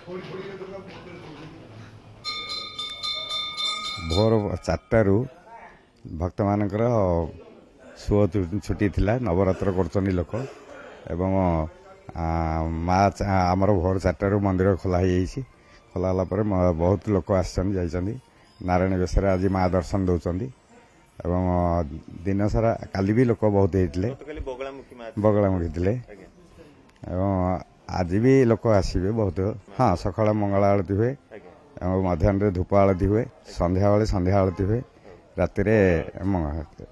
भोर 4टारू भक्त मानकर सुओ छुट्टी थिला नवरात्र करछनी लोक एवं माँ आमर भोर 4टारू मंदिर खोला खोला बहुत लोक आसछन नारायण बेसर आज माँ दर्शन दौरान एवं दिन सारा काली भी लोक बहुत होते बगलामुखी थे एवं आज भी लोक आसवे बहुत। हाँ सकाल मंगल आरती हुए मध्याह्न धूप आरती हुए संध्या बेले संध्या आरती हुए राति मंगल आरती।